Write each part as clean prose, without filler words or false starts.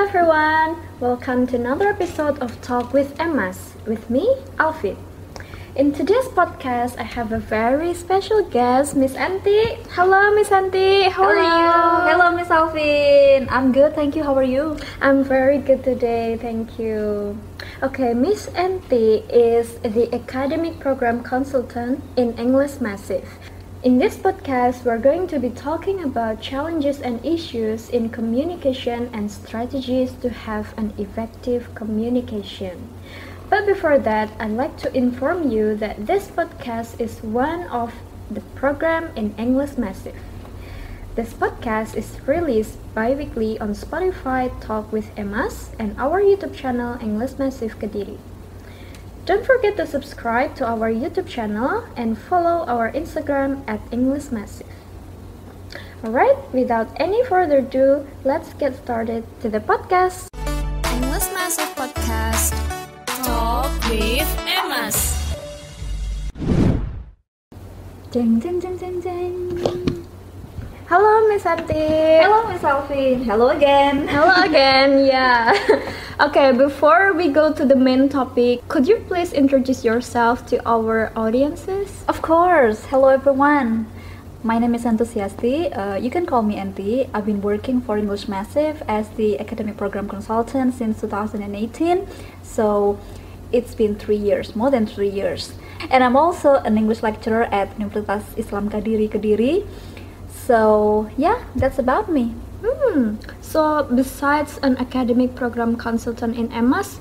everyone, welcome to another episode of Talk with EMAS with me, Alfin. In today's podcast, I have a very special guest, Miss Anti. Hello, Miss Anti. How are you? Hello, Miss Alfin. I'm good, thank you. How are you? I'm very good today, thank you. Okay, Miss Anti is the academic program consultant in English Massive. In this podcast, we're going to be talking about challenges and issues in communication and strategies to have an effective communication. But before that, I'd like to inform you that this podcast is one of the program in English Massive. This podcast is released bi-weekly on Spotify Talk with EMAS and our YouTube channel English Massive Kediri. Don't forget to subscribe to our YouTube channel and follow our Instagram at English Massive. Alright, without any further ado, let's get started to the podcast. English Massive Podcast. Talk with EMAS. Jeng jeng jeng jeng jeng. Hello, Miss Anti. Hello, Miss Alfin. Hello again. Hello again, yeah. Okay, before we go to the main topic, could you please introduce yourself to our audiences? Of course. Hello, everyone. My name is Entusiastik. You can call me Enti. I've been working for English Massive as the academic program consultant since 2018. So it's been 3 years, more than 3 years. And I'm also an English lecturer at Universitas Islam Kediri. So yeah, that's about me. So besides an academic program consultant in EMAS,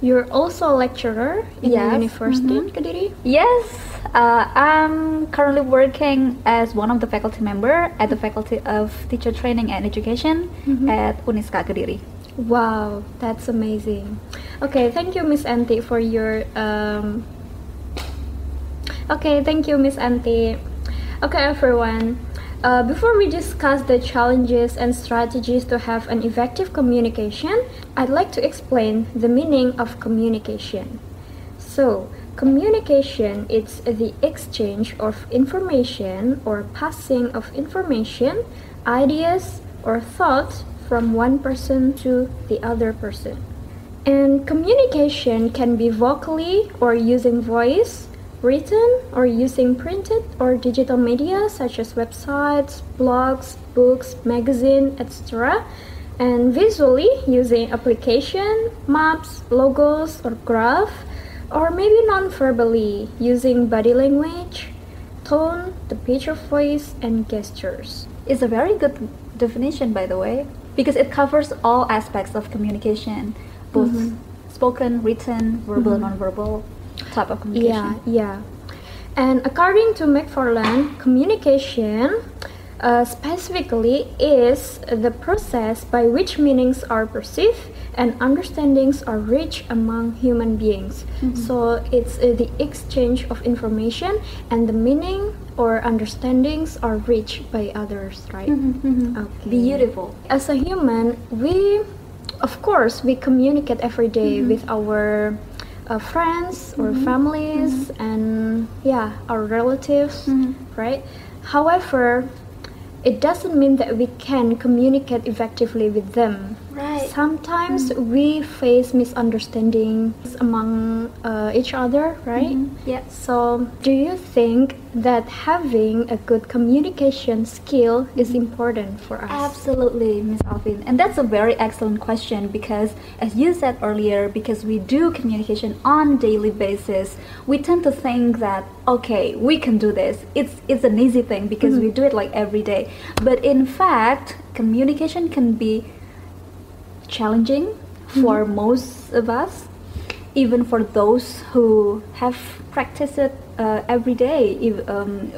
you're also a lecturer in the university in Kediri? Yes, I'm currently working as one of the faculty member at the Faculty of Teacher Training and Education at Uniska Kediri. Wow, that's amazing. Okay, thank you, Miss Anti, for your Okay, thank you, Miss Anti. Okay, everyone. Before we discuss the challenges and strategies to have an effective communication, I'd like to explain the meaning of communication. So, communication is the exchange of information or passing of information, ideas, or thoughts from one person to the other person. And communication can be vocally or using voice, written or using printed or digital media such as websites, blogs, books, magazine, etc. And visually using application, maps, logos or graph, or maybe non-verbally using body language, tone, the pitch of voice, and gestures. It's a very good definition, by the way, because it covers all aspects of communication, both spoken, written, verbal, non-verbal type of communication. Yeah. And according to McFarland, communication specifically is the process by which meanings are perceived and understandings are reached among human beings. So it's the exchange of information and the meaning or understandings are reached by others, right? Okay. Beautiful. As a human, we communicate every day with our friends or families and our relatives, right? However, it doesn't mean that we can communicate effectively with them. Right. Sometimes we face misunderstandings among each other, right? Yeah. So, do you think that having a good communication skill is important for us? Absolutely, Miss Alfin. And that's a very excellent question because, as you said earlier, because we do communication on daily basis, we tend to think that, okay, we can do this. It's an easy thing because we do it like every day. But in fact, communication can be challenging for most of us, even for those who have practiced it every day,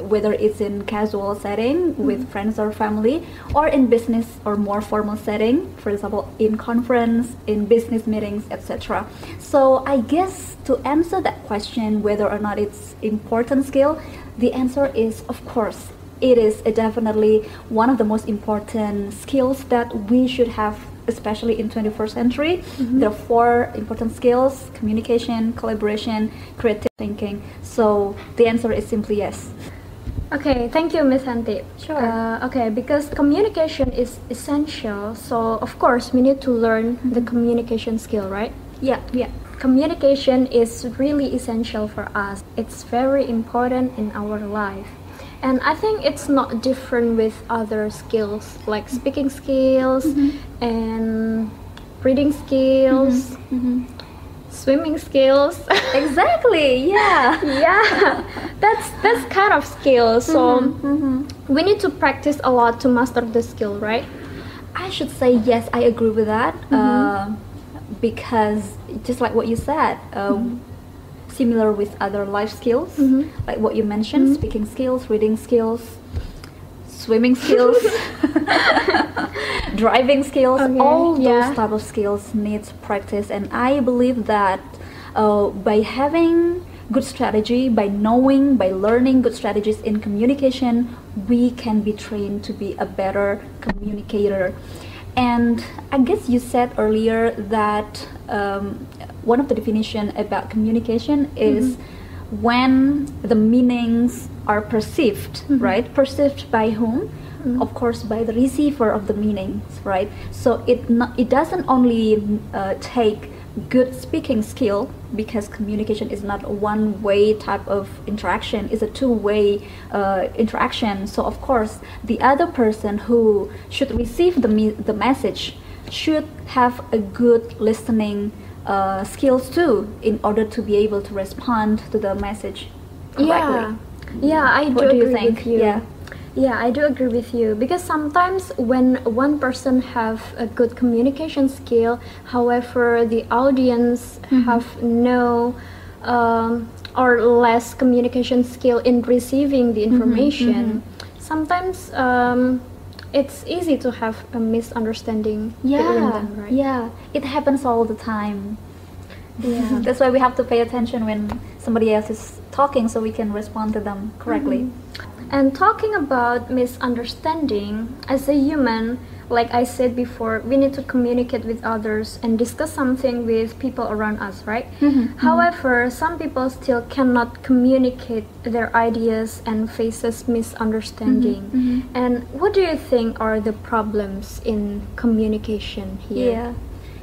whether it's in casual setting with friends or family, or in business or more formal setting, for example, in conference, in business meetings, etc. So I guess to answer that question, whether or not it's important skill, the answer is, of course, it is definitely one of the most important skills that we should have, especially in 21st century. There are 4 important skills: communication, collaboration, creative thinking. So the answer is simply yes. Okay, thank you, Miss Hanti. Sure. Okay, because communication is essential, so of course we need to learn the communication skill, right? Yeah, yeah. Communication is really essential for us. It's very important in our life. And I think it's not different with other skills like speaking skills and reading skills, swimming skills. Exactly, yeah. Yeah, that's kind of skill. So we need to practice a lot to master the skill, right? I should say yes, I agree with that. Because just like what you said, similar with other life skills, like what you mentioned, speaking skills, reading skills, swimming skills, driving skills, all those type of skills needs practice. And I believe that by having good strategy, by knowing, by learning good strategies in communication, we can be trained to be a better communicator. And I guess you said earlier that one of the definition about communication is when the meanings are perceived, right? Perceived by whom? Of course, by the receiver of the meanings, right? So it doesn't only take good speaking skill, because communication is not a one-way type of interaction, it's a two-way interaction. So of course the other person who should receive the message should have a good listening skills too, in order to be able to respond to the message correctly. Yeah, I do What do you agree think? with you. Yeah, I do agree with you, because sometimes when one person have a good communication skill, however the audience have no or less communication skill in receiving the information, sometimes it's easy to have a misunderstanding between them, right? Yeah, it happens all the time. Yeah. That's why we have to pay attention when somebody else is talking, so we can respond to them correctly. And talking about misunderstanding, as a human, like I said before, we need to communicate with others and discuss something with people around us, right? However, some people still cannot communicate their ideas and faces misunderstanding. And what do you think are the problems in communication here? Yeah,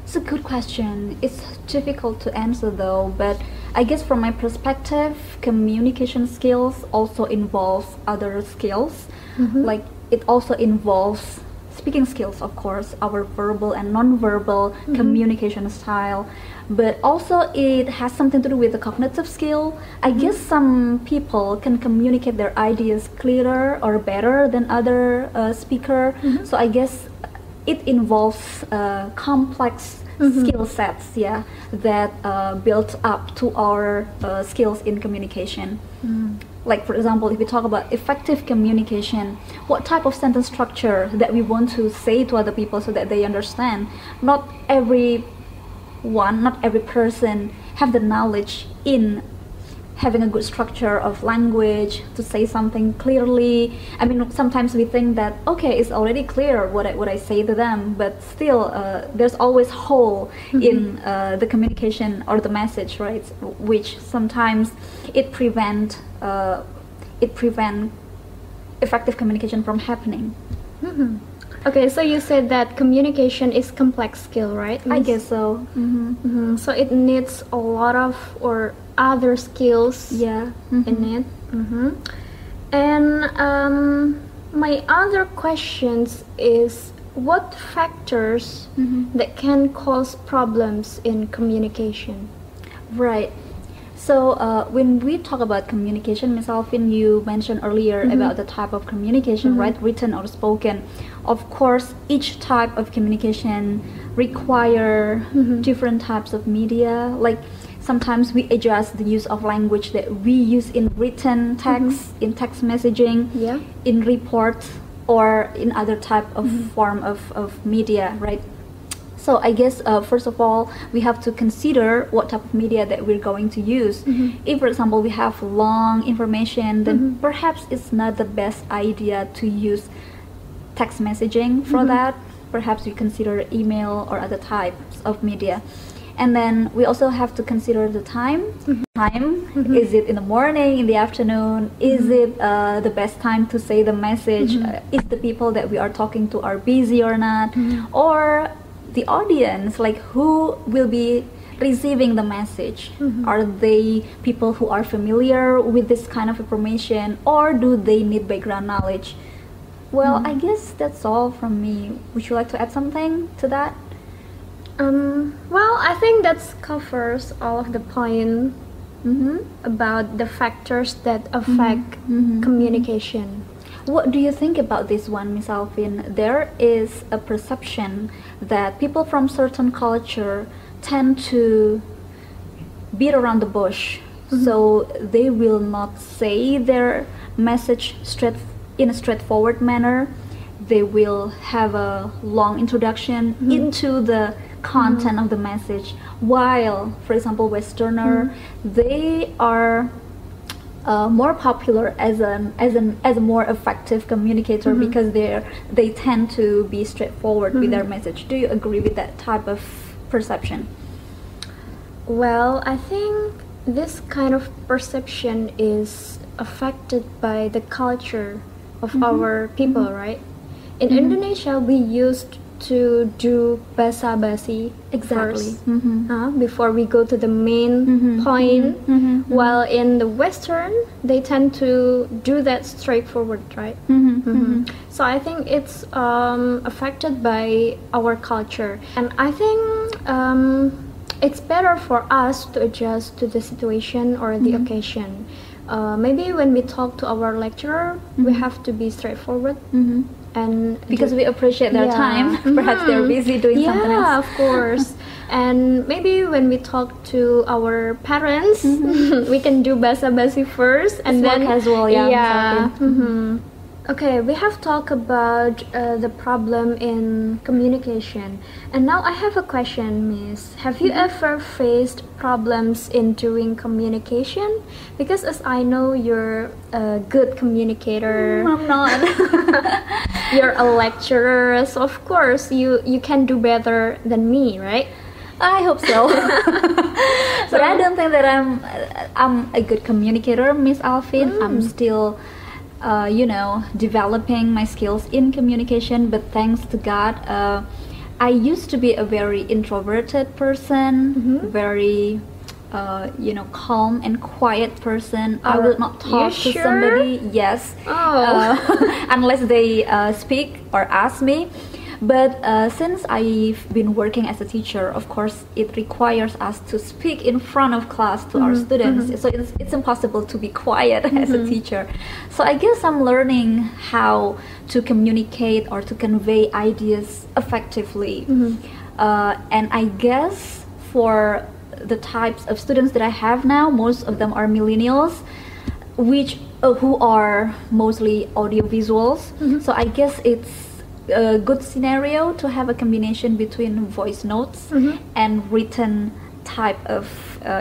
it's a good question. It's difficult to answer though, but I guess from my perspective, communication skills also involves other skills. Like it also involves speaking skills, of course, our verbal and non-verbal communication style, but also it has something to do with the cognitive skill. I guess some people can communicate their ideas clearer or better than other speaker. So I guess it involves complex skill sets, that built up to our skills in communication. Like for example, if we talk about effective communication, what type of sentence structure that we want to say to other people so that they understand. Not every person have the knowledge in having a good structure of language to say something clearly. I mean, sometimes we think that okay, it's already clear what I say to them, but still there's always hole in the communication or the message, right? Which sometimes it prevent effective communication from happening. Okay, so you said that communication is complex skill, right? I guess so. So it needs a lot of or other skills Yeah. in it. And my other questions is what factors that can cause problems in communication? Right. So when we talk about communication, Ms. Alfin, you mentioned earlier about the type of communication, right? Written or spoken. Of course, each type of communication require different types of media. Like sometimes we adjust the use of language that we use in written text, in text messaging, in reports, or in other type of form of media, right? So I guess first of all, we have to consider what type of media that we're going to use. If, for example, we have long information, then perhaps it's not the best idea to use text messaging for that. Perhaps we consider email or other types of media. And then we also have to consider the time. time? Is it in the morning, in the afternoon? Is it the best time to say the message? If the people that we are talking to are busy or not? Or the audience, like who will be receiving the message? Are they people who are familiar with this kind of information, or do they need background knowledge? Well, I guess that's all from me. Would you like to add something to that? Well, I think that covers all of the point about the factors that affect communication. What do you think about this one, Miss Alfin? There is a perception that people from certain culture tend to beat around the bush, so they will not say their message in a straightforward manner. They will have a long introduction into the content of the message, while, for example, Westerner, they are more popular as a more effective communicator because they tend to be straightforward with their message. Do you agree with that type of perception? Well, I think this kind of perception is affected by the culture of our people, right? In Indonesia, we used to do basa-basi first, before we go to the main point, while in the Western, they tend to do that straightforward, right? So I think it's affected by our culture, and I think it's better for us to adjust to the situation or the occasion. Maybe when we talk to our lecturer, we have to be straightforward. And because we appreciate their time, perhaps they're busy doing something else. Yeah, of course. And maybe when we talk to our parents, we can do basa-basi first, and it's then more casual, Okay, we have talked about the problem in communication, and now I have a question, Miss. Have you ever faced problems in doing communication? Because as I know, you're a good communicator. I'm not. You're a lecturer, so of course you can do better than me, right? I hope so. But I don't think that I'm a good communicator, Miss Alfin. I'm still developing my skills in communication, but thanks to God, I used to be a very introverted person, very calm and quiet person. I will not talk to somebody, unless they speak or ask me. But since I've been working as a teacher, of course, it requires us to speak in front of class to our students. So it's impossible to be quiet as a teacher. So I guess I'm learning how to communicate or to convey ideas effectively. And I guess for the types of students that I have now, most of them are millennials, who are mostly audiovisuals. So I guess it's a good scenario to have a combination between voice notes and written type of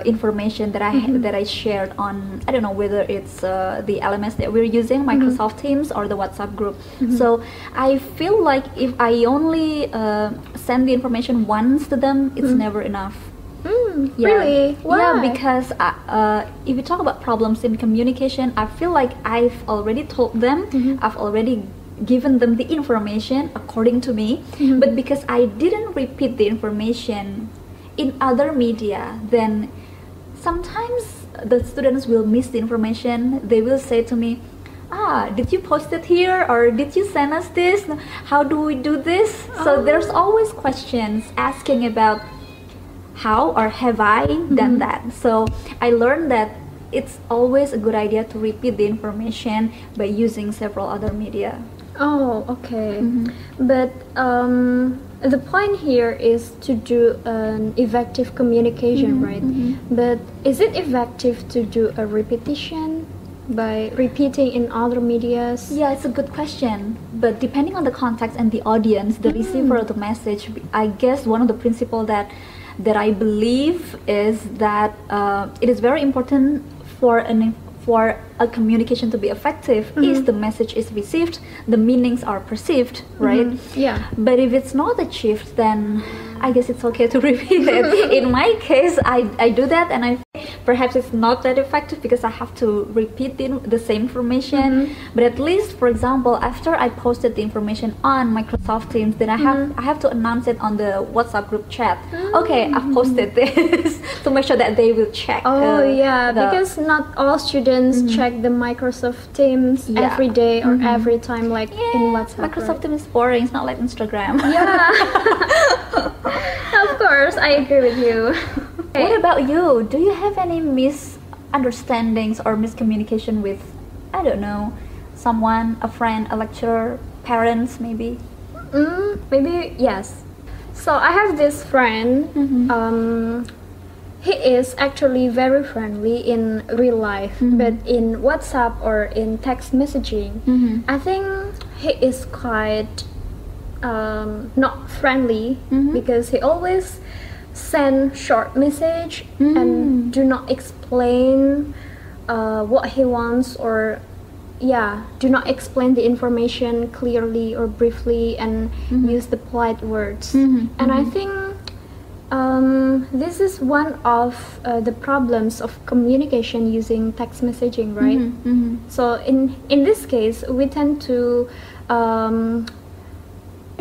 information that I shared on, I don't know whether it's the LMS that we're using, Microsoft Teams, or the WhatsApp group. So I feel like if I only send the information once to them, it's never enough. Really? Why? Yeah, because if you talk about problems in communication, I feel like I've already told them, I've already given them the information according to me, but because I didn't repeat the information in other media, then sometimes the students will miss the information. They will say to me, did you post it here, or did you send us this? How do we do this? So there's always questions asking about how or have I done that. So I learned that it's always a good idea to repeat the information by using several other media. Oh, okay. But the point here is to do an effective communication, right? But is it effective to do a repetition by repeating in other medias? Yeah, it's a good question. But depending on the context and the audience, the receiver of the message, I guess one of the principles that I believe is that it is very important for a communication to be effective is the message is received, the meanings are perceived, right? Yeah. But if it's not achieved, then I guess it's okay to repeat it. In my case, I do that, and I perhaps it's not that effective because I have to repeat the same information. But at least, for example, after I posted the information on Microsoft Teams, then I have to announce it on the WhatsApp group chat. Okay, I've posted this to make sure that they will check. Because not all students check the Microsoft Teams every day or every time, like in WhatsApp. Microsoft Teams is boring. It's not like Instagram. Yeah. Of course, I agree with you. What about you? Do you have any misunderstandings or miscommunication with, I don't know, someone, a friend, a lecturer, parents, maybe? Maybe yes. So I have this friend. He is actually very friendly in real life, but in WhatsApp or in text messaging, I think he is quite not friendly because he always send short message and do not explain what he wants, or do not explain the information clearly or briefly, and use the polite words. And I think this is one of the problems of communication using text messaging, right? So in this case, we tend to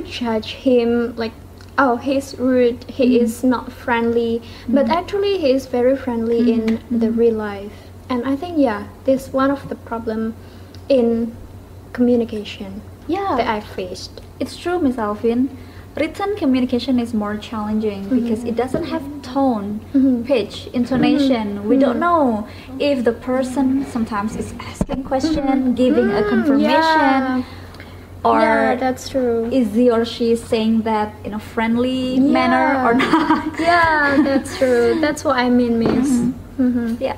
judge him like, oh, he's rude, he is not friendly, but actually he is very friendly in the real life. And I think this is one of the problem in communication that I faced. It's true, Miss Alfin. Written communication is more challenging because it doesn't have tone, pitch, intonation. We don't know if the person sometimes is asking question, giving a confirmation, or that's true. Is he or she saying that in a friendly manner or not? That's true. That's what I mean, miss. Yeah.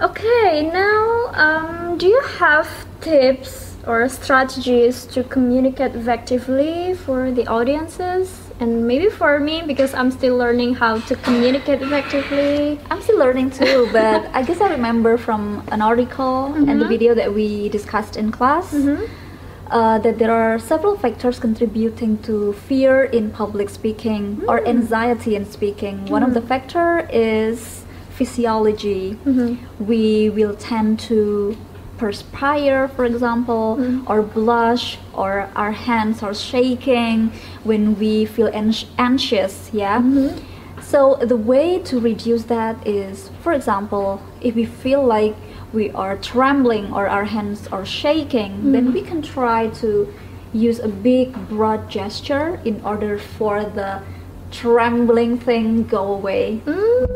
Okay, now do you have tips or strategies to communicate effectively for the audiences, and maybe for me, because I'm still learning how to communicate effectively? I'm still learning too, but I guess I remember from an article and the video that we discussed in class that there are several factors contributing to fear in public speaking or anxiety in speaking. One of the factor is physiology. We will tend to perspire, for example, or blush, or our hands are shaking when we feel anxious. So the way to reduce that is, for example, if we feel like we are trembling or our hands are shaking, then we can try to use a big broad gesture in order for the trembling thing go away.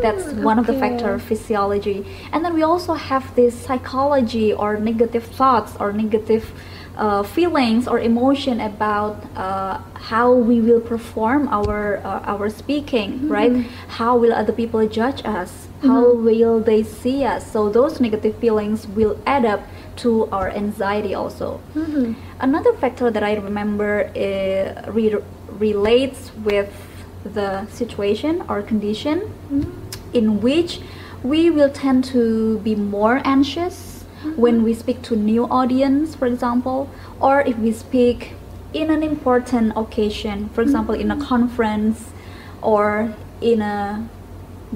That's one of the factor, physiology. And then we also have this psychology or negative thoughts or negative feelings or emotion about how we will perform our speaking, right? How will other people judge us? How will they see us? So those negative feelings will add up to our anxiety also. Another factor that I remember relates with the situation or condition in which we will tend to be more anxious when we speak to new audience, for example, or if we speak in an important occasion, for example, in a conference or in a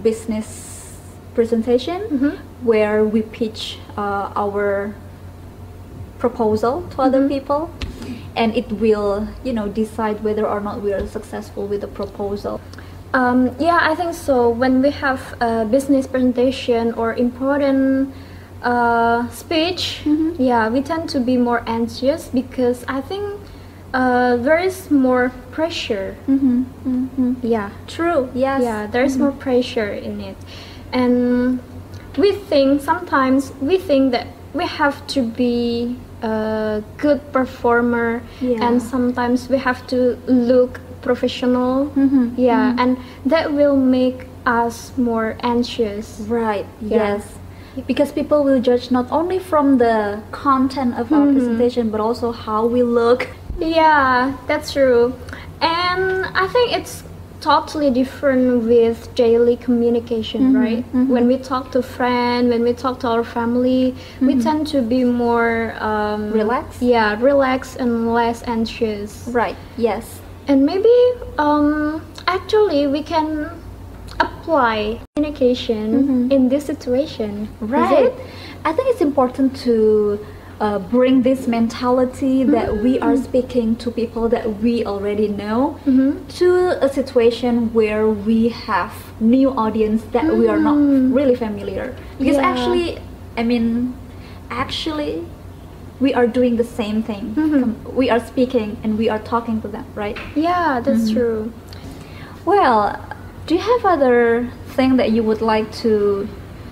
business presentation where we pitch our proposal to other people, and it will, decide whether or not we are successful with the proposal. I think so. When we have a business presentation or important speech, we tend to be more anxious because I think there is more pressure. True. Yes. Yeah, there is more pressure in it, and sometimes we think that we have to be a good performer, and sometimes we have to look professional, and that will make us more anxious, right? Yes, because people will judge not only from the content of our presentation but also how we look. Yeah, that's true. And I think it's totally different with daily communication, right? When we talk to friends, when we talk to our family, we tend to be more relaxed. Yeah, relaxed and less anxious. Right. Yes. And maybe actually we can apply apply communication in this situation? Right. I think it's important to bring this mentality that we are speaking to people that we already know to a situation where we have new audience that we are not really familiar. Because actually we are doing the same thing. We are speaking and we are talking to them, right? Yeah, that's true. Well, do you have other thing that you would like to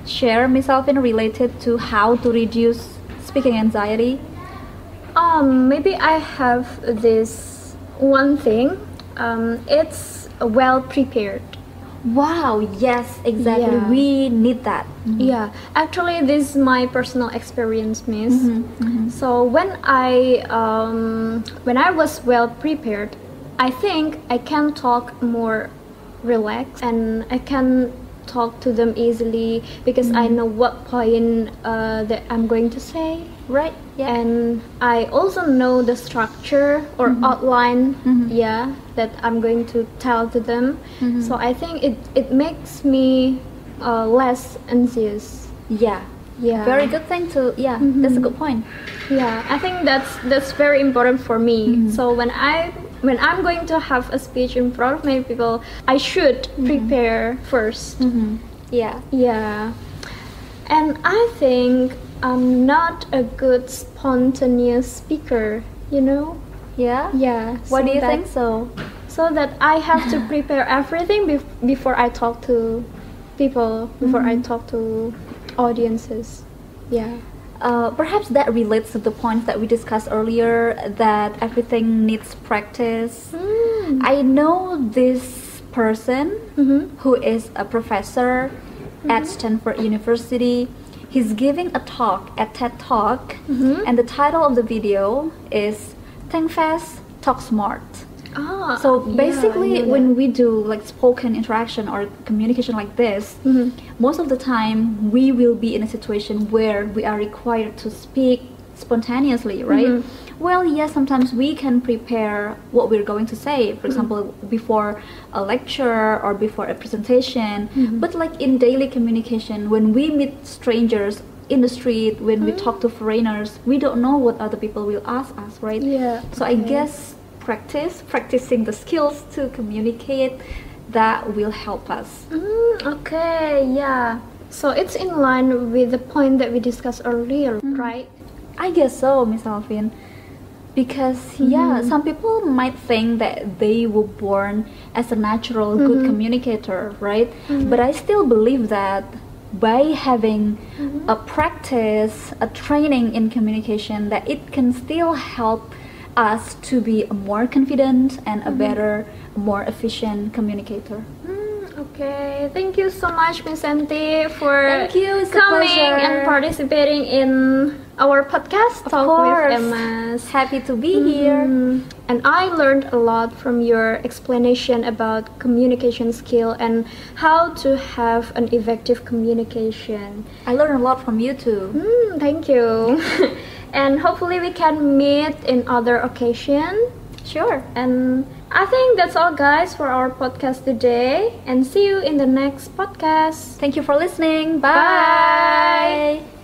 share, Miss Alfin, related to how to reduce speaking anxiety? Maybe I have this one thing. It's well prepared. Wow, yes, exactly. Yeah. We need that. Yeah, actually, this is my personal experience, Miss. So when I was well prepared, I think I can talk more relaxed and I can talk to them easily because I know what point that I'm going to say. Right? Yeah. And I also know the structure or outline, that I'm going to tell to them. So I think it makes me less anxious. Yeah. Very good thing to. Yeah, that's a good point. Yeah, I think that's very important for me. So when I'm going to have a speech in front of many people, I should prepare first. Yeah. Yeah. And I think I'm not a good spontaneous speaker, you know? Yeah? Yeah. Why do you that- think so? So that I have to prepare everything before I talk to people, before I talk to audiences. Yeah. Perhaps that relates to the points that we discussed earlier, that everything needs practice. I know this person who is a professor at Stanford University. He's giving a talk at TED Talk, and the title of the video is Think Fast, Talk Smart. So basically, when we do like spoken interaction or communication like this, most of the time we will be in a situation where we are required to speak spontaneously, right? Well, yes, sometimes we can prepare what we're going to say, for example, before a lecture or before a presentation. But like in daily communication, when we meet strangers in the street, when we talk to foreigners, we don't know what other people will ask us, right? Yeah. So I guess practicing the skills to communicate, that will help us. Okay, yeah. So it's in line with the point that we discussed earlier, right? I guess so, Miss Alfin. Because some people might think that they were born as a natural good communicator, right? But I still believe that by having a practice, a training in communication, that it can still help us to be a more confident and a better, more efficient communicator. Okay, thank you so much, Miss Santi, for Thank you, it's a coming pleasure. and participating in our podcast, Talk with EMAS. Happy to be here. And I learned a lot from your explanation about communication skill and how to have an effective communication. I learned a lot from you too. Thank you. And hopefully we can meet in other occasion. Sure. And I think that's all, guys, for our podcast today. And see you in the next podcast. Thank you for listening. Bye. Bye.